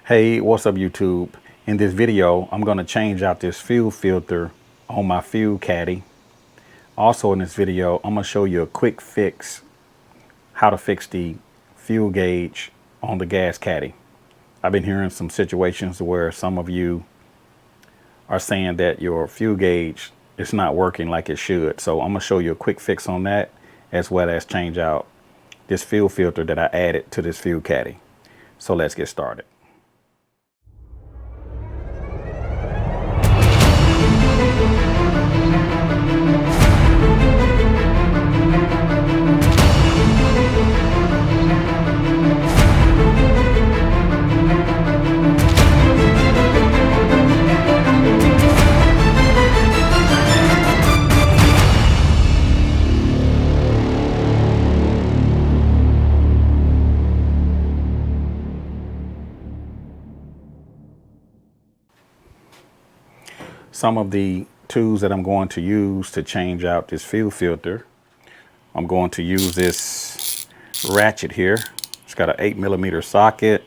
Hey, what's up YouTube? In this video, I'm going to change out this fuel filter on my fuel caddy. Also in this video, I'm going to show you a quick fix, how to fix the fuel gauge on the gas caddy. I've been hearing some situations where some of you are saying that your fuel gauge is not working like it should. So I'm going to show you a quick fix on that, as well as change out this fuel filter that I added to this fuel caddy. So let's get started. Some of the tools that I'm going to use to change out this fuel filter, I'm going to use this ratchet here. It's got an 8mm socket.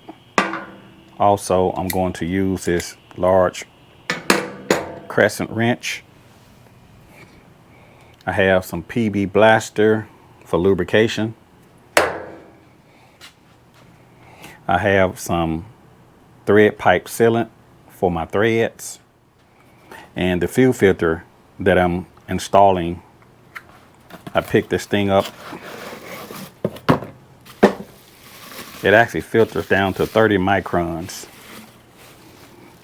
Also, I'm going to use this large crescent wrench. I have some PB blaster for lubrication. I have some thread pipe sealant for my threads. And the fuel filter that I'm installing, I picked this thing up. It actually filters down to 30 microns.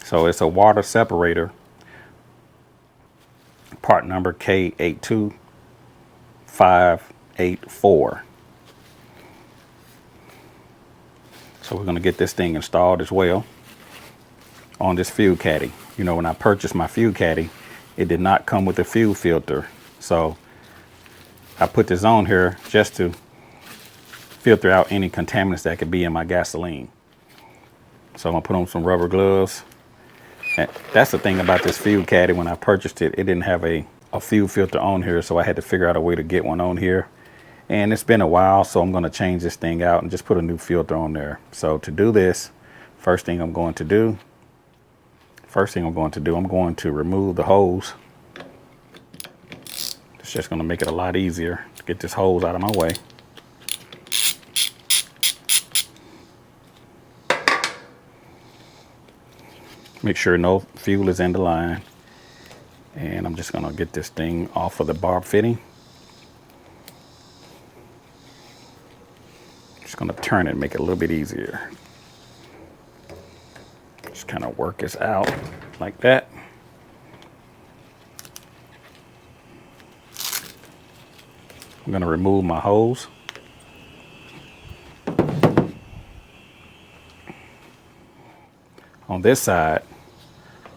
So it's a water separator, part number K82584. So we're going to get this thing installed as well on this fuel caddy. You know, when I purchased my fuel caddy, it did not come with a fuel filter. So I put this on here just to filter out any contaminants that could be in my gasoline. So I'm gonna put on some rubber gloves. And that's the thing about this fuel caddy. When I purchased it, it didn't have a fuel filter on here. So I had to figure out a way to get one on here. And it's been a while, so I'm gonna change this thing out and just put a new filter on there. So to do this, first thing I'm going to do, I'm going to remove the hose. It's just going to make it a lot easier to get this hose out of my way. Make sure no fuel is in the line. And I'm just going to get this thing off of the barb fitting. Just going to turn it and make it a little bit easier. Just kind of work this out like that. I'm going to remove my hose. On this side,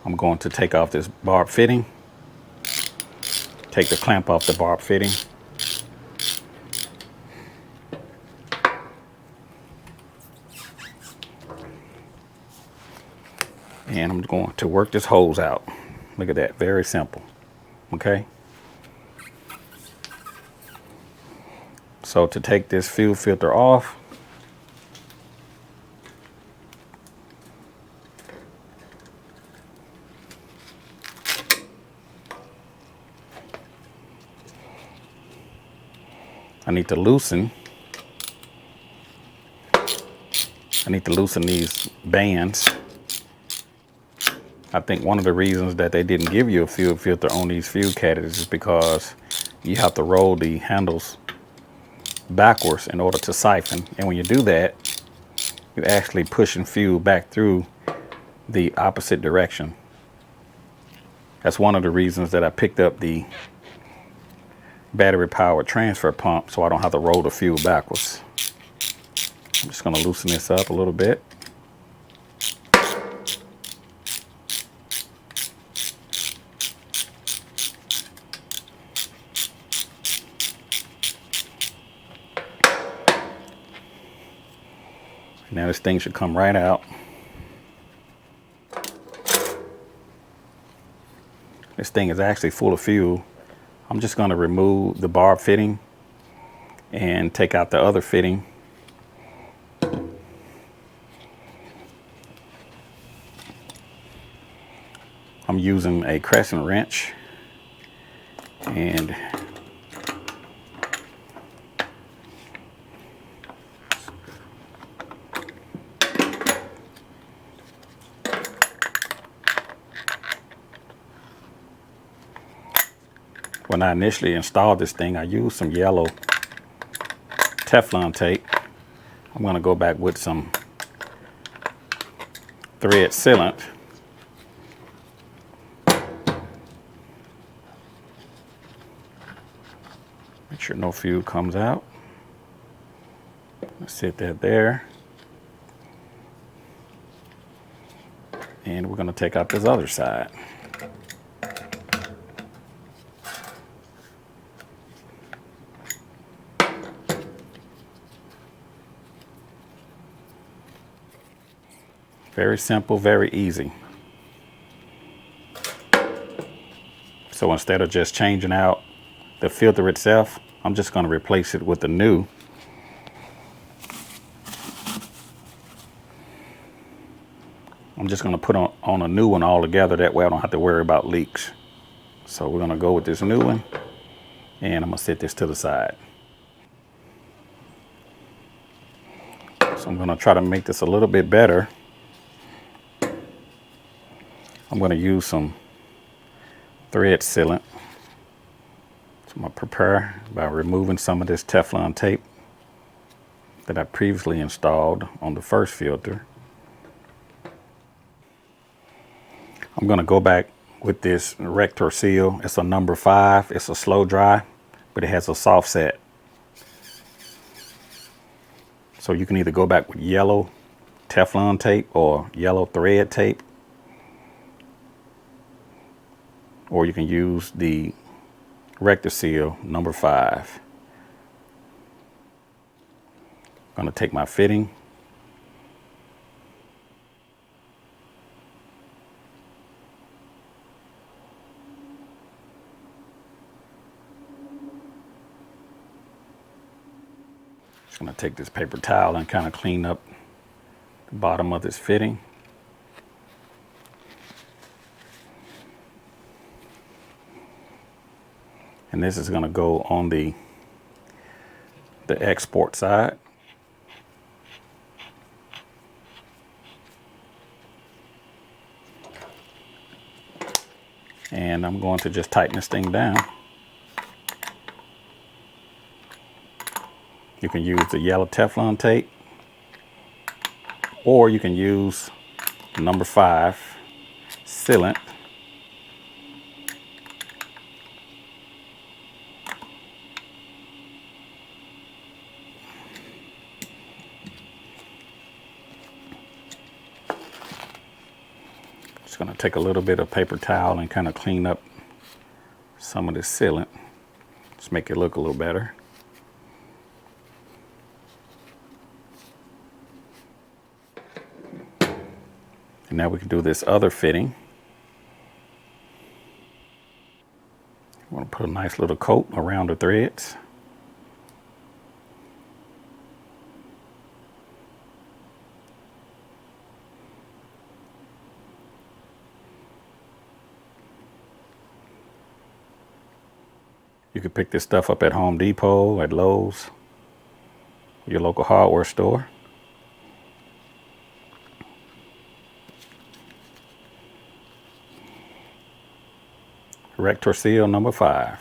I'm going to take off this barb fitting. Take the clamp off the barb fitting. And I'm going to work this hose out. Look at that, very simple. Okay. So to take this fuel filter off, I need to loosen these bands. I think one of the reasons that they didn't give you a fuel filter on these fuel caddies is because you have to roll the handles backwards in order to siphon. And when you do that, you're actually pushing fuel back through the opposite direction. That's one of the reasons that I picked up the battery powered transfer pump, so I don't have to roll the fuel backwards. I'm just going to loosen this up a little bit. Now this thing should come right out. This thing is actually full of fuel. I'm just going to remove the barb fitting and take out the other fitting. I'm using a crescent wrench, and when I initially installed this thing, I used some yellow Teflon tape. I'm going to go back with some thread sealant. Make sure no fuel comes out. Let's set that there. And we're going to take out this other side. Very simple, very easy. So instead of just changing out the filter itself, I'm just going to replace it with a new. I'm just going to put on a new one altogether. That way I don't have to worry about leaks. So we're going to go with this new one, and I'm going to set this to the side. So I'm going to try to make this a little bit better. I'm going to use some thread sealant. So I'm going to prepare by removing some of this Teflon tape that I previously installed on the first filter. I'm going to go back with this Rector seal. It's a number 5. It's a slow dry, but it has a soft set. So you can either go back with yellow Teflon tape or yellow thread tape, or you can use the Rector seal number 5. I'm going to take my fitting. Just going to take this paper towel and kind of clean up the bottom of this fitting. And this is going to go on the export side. And I'm going to just tighten this thing down. You can use the yellow Teflon tape, or you can use number 5 sealant. Just going to take a little bit of paper towel and kind of clean up some of this sealant. Just make it look a little better. And now we can do this other fitting. I'm going to put a nice little coat around the threads. You can pick this stuff up at Home Depot, at Lowe's, your local hardware store. Rector seal number 5.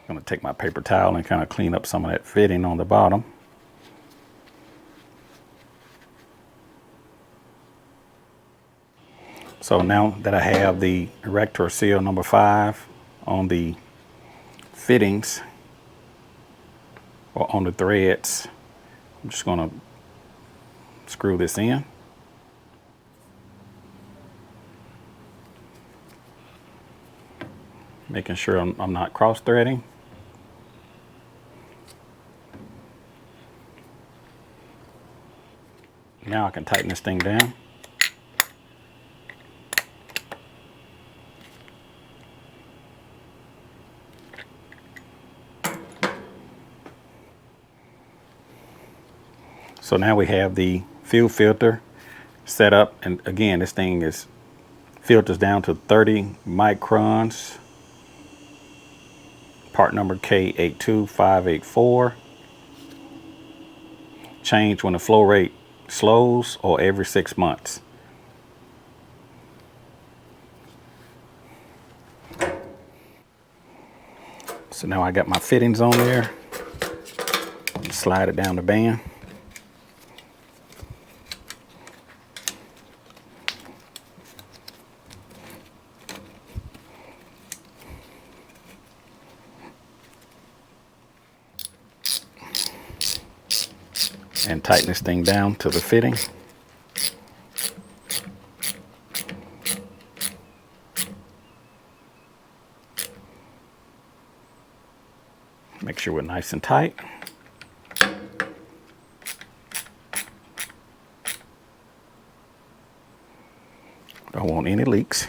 I'm going to take my paper towel and kind of clean up some of that fitting on the bottom. So now that I have the Rector seal number 5 on the fittings or on the threads, I'm just going to screw this in. Making sure I'm not cross threading. Now I can tighten this thing down. So now we have the fuel filter set up, and again, this thing is Filters down to 30 microns. Part number K82584. Change when the flow rate slows or every 6 months. So now I got my fittings on there. Slide it down the band. And tighten this thing down to the fitting. Make sure we're nice and tight. Don't want any leaks.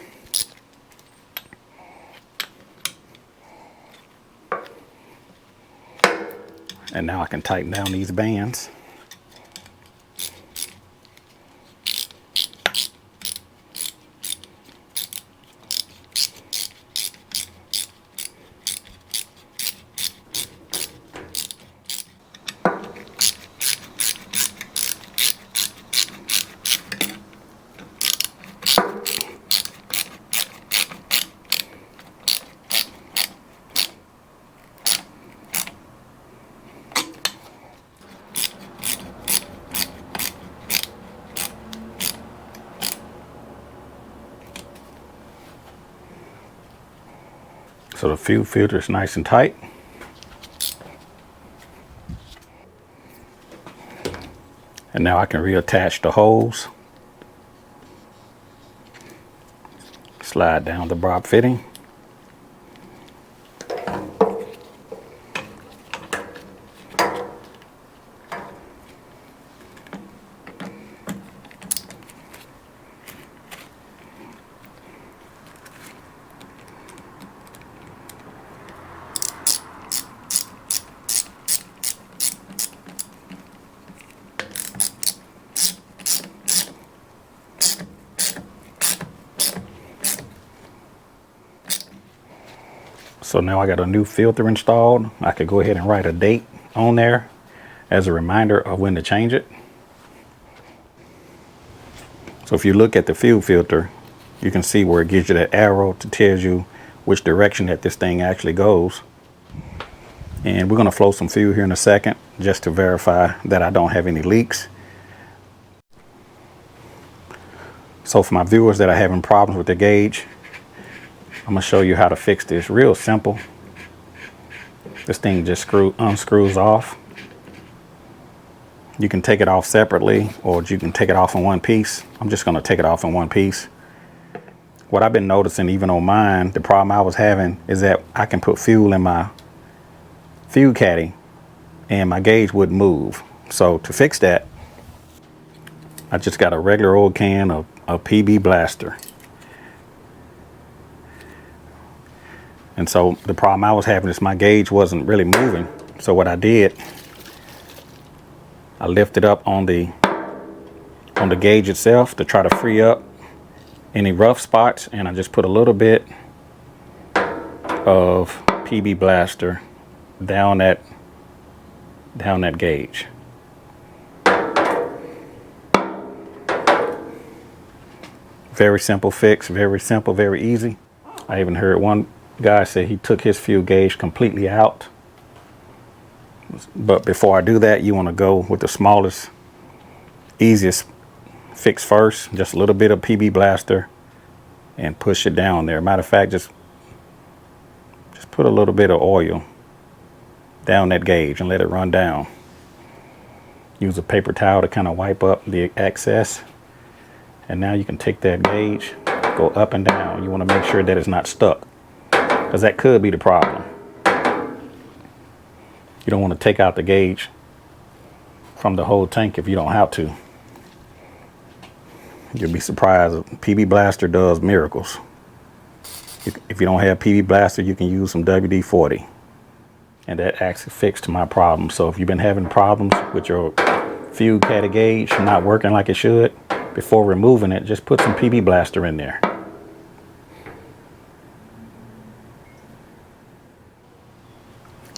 And now I can tighten down these bands. So the fuel filter is nice and tight. And now I can reattach the hose. Slide down the bob fitting. So now I got a new filter installed. I could go ahead and write a date on there as a reminder of when to change it. So if you look at the fuel filter, you can see where it gives you that arrow to tell you which direction that this thing actually goes. And we're going to flow some fuel here in a second just to verify that I don't have any leaks. So for my viewers that are having problems with the gauge, I'm going to show you how to fix this. Real simple. This thing just unscrews off. You can take it off separately, or you can take it off in one piece. I'm just going to take it off in one piece. What I've been noticing even on mine, the problem I was having is that I can put fuel in my fuel caddy and my gauge wouldn't move. So to fix that, I just got a regular old can of PB Blaster. And so the problem I was having is my gauge wasn't really moving. So what I did, I lifted up on the gauge itself to try to free up any rough spots, and I just put a little bit of PB Blaster down that gauge. Very simple fix, very simple, very easy. I even heard one guy say he took his fuel gauge completely out. But before I do that, you want to go with the smallest, easiest fix first. Just a little bit of PB Blaster and push it down there. Matter of fact, just put a little bit of oil down that gauge and let it run down. Use a paper towel to kind of wipe up the excess. And now you can take that gauge, go up and down. You want to make sure that it's not stuck, because that could be the problem. You don't want to take out the gauge from the whole tank if you don't have to. You'll be surprised. PB Blaster does miracles. If you don't have PB Blaster, you can use some WD-40. And that actually fixed my problem. So if you've been having problems with your fuel caddy gauge not working like it should, before removing it, just put some PB Blaster in there.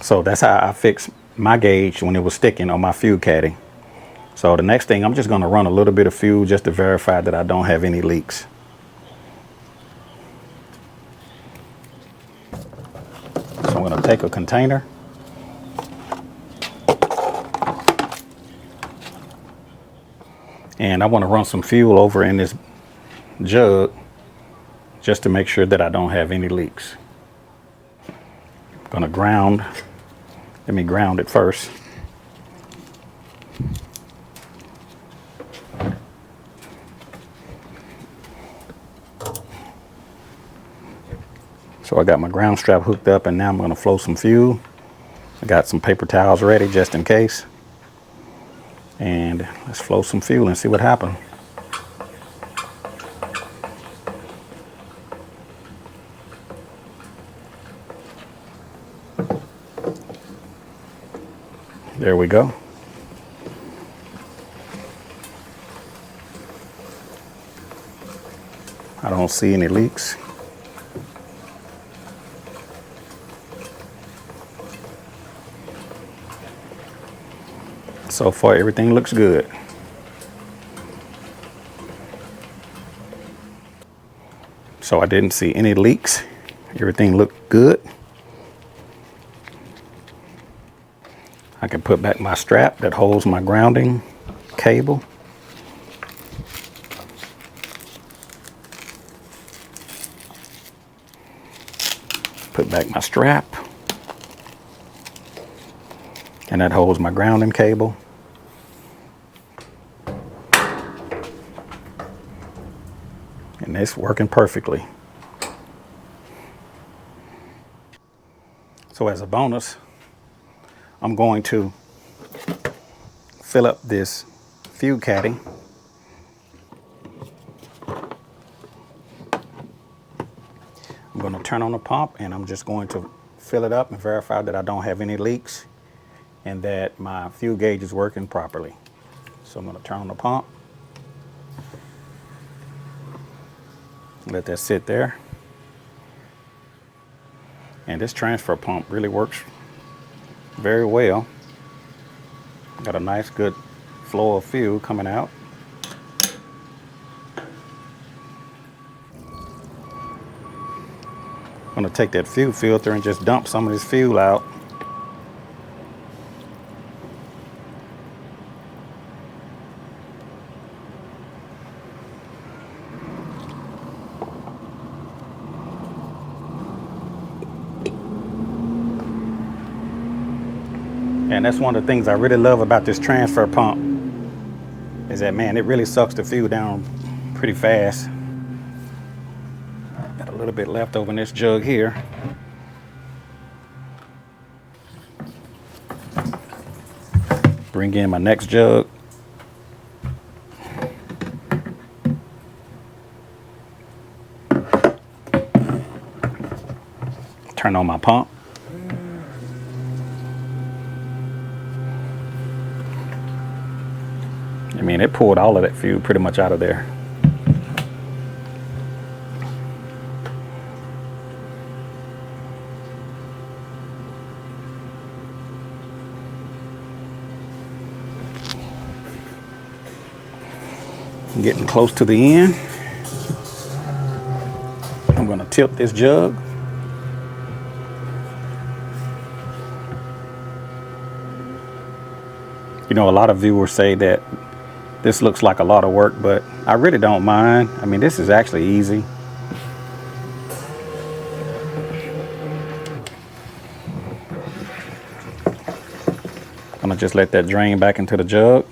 So that's how I fixed my gauge when it was sticking on my fuel caddy. So the next thing, I'm just going to run a little bit of fuel just to verify that I don't have any leaks. So I'm going to take a container and I want to run some fuel over in this jug just to make sure that I don't have any leaks. I'm going to ground. Let me ground it first. So I got my ground strap hooked up and now I'm going to flow some fuel. I got some paper towels ready just in case. And let's flow some fuel and see what happens. There we go. I don't see any leaks. So far, everything looks good. So I didn't see any leaks. Everything looked good. I can put back my strap that holds my grounding cable. Put back my strap. And that holds my grounding cable. And it's working perfectly. So as a bonus, I'm going to fill up this fuel caddy. I'm going to turn on the pump and I'm just going to fill it up and verify that I don't have any leaks and that my fuel gauge is working properly. So I'm going to turn on the pump. Let that sit there. And this transfer pump really works very well. Got a nice good flow of fuel coming out. I'm going to take that fuel filter and just dump some of this fuel out. And that's one of the things I really love about this transfer pump is that, man, it really sucks the fuel down pretty fast. Got a little bit left over in this jug here. Bring in my next jug. Turn on my pump. I mean, it pulled all of that fuel pretty much out of there. I'm getting close to the end. I'm going to tilt this jug. You know, a lot of viewers say that this looks like a lot of work, but I really don't mind. I mean, this is actually easy. I'm gonna just let that drain back into the jug.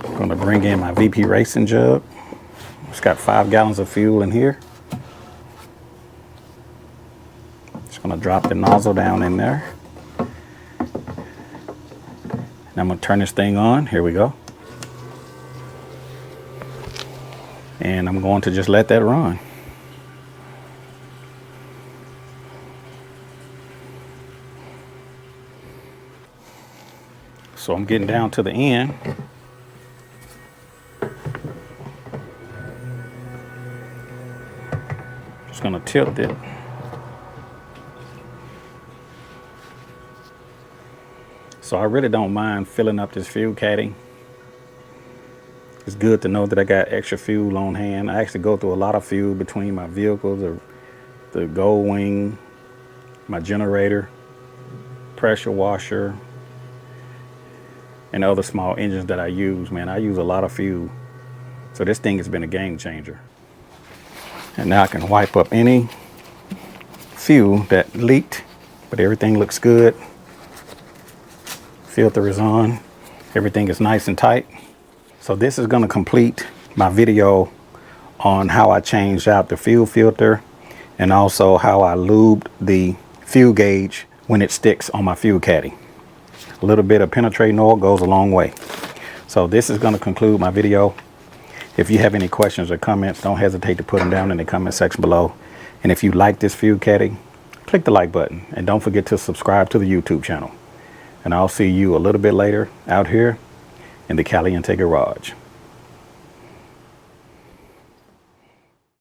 I'm going to bring in my VP Racing jug. It's got 5 gallons of fuel in here. Just going to drop the nozzle down in there. And I'm going to turn this thing on. Here we go. And I'm going to just let that run. So I'm getting down to the end. Just gonna tilt it. So I really don't mind filling up this fuel caddy. It's good to know that I got extra fuel on hand. I actually go through a lot of fuel between my vehicles, the Gold Wing, my generator, pressure washer, and other small engines that I use. Man, I use a lot of fuel. So this thing has been a game changer. And now I can wipe up any fuel that leaked, but everything looks good. Filter is on. Everything is nice and tight. So this is going to complete my video on how I changed out the fuel filter and also how I lubed the fuel gauge when it sticks on my fuel caddy. A little bit of penetrating oil goes a long way. So this is going to conclude my video. If you have any questions or comments, don't hesitate to put them down in the comment section below. And if you like this fuel caddy, click the like button and don't forget to subscribe to the YouTube channel. And I'll see you a little bit later out here in the Caliente garage.